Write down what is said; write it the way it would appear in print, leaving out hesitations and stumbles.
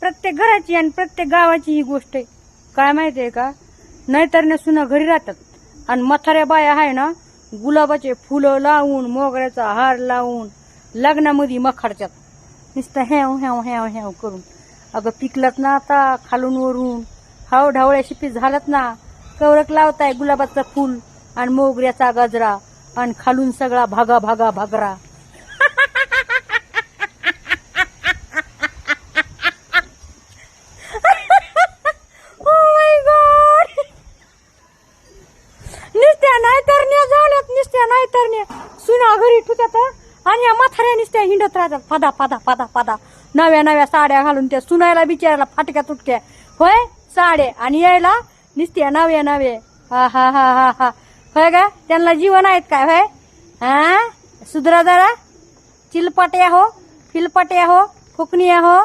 प्रत्येक घराची आणि प्रत्येक गावाची ही गोष्ट आहे. काय माहितीये का, नाहीतर सुना घरी राहतात आणि म्हाताऱ्या बाया आहे ना, गुलाबाचे फुलं लावून मोगऱ्याचा हार लावून लग्नामध्ये मखाडच्यात नुसतं हॅव हॅव हॅव हॅव करून. अगं पिकलत ना आता खालून वरून, हाव ढावळ्या शिपी झालत ना, कवरक लावताय गुलाबाचं फुल आणि मोगऱ्याचा गजरा आणि खालून सगळा भागा भागा भागरा. निसत्या नाहीतरण्या झाल्यात, निसत्या नाहीतरण्या सुना घरी ठुत्यात आणि या म्हाताऱ्या निसत्या हिंडत राहतात पदा पदा पदा पदा, नव्या नव्या साड्या घालून. त्या सुनायला बिचारायला फाटक्या तुटक्या होय साड्या, आणि यायला निसत्या नव्या नव्या. हा हा हा हा हा, होय का, त्यांना जीवन आहेत काय होय? हा सुधरा जरा, चिलपट्या हो, फिलपट्या हो, फुकनिया हो.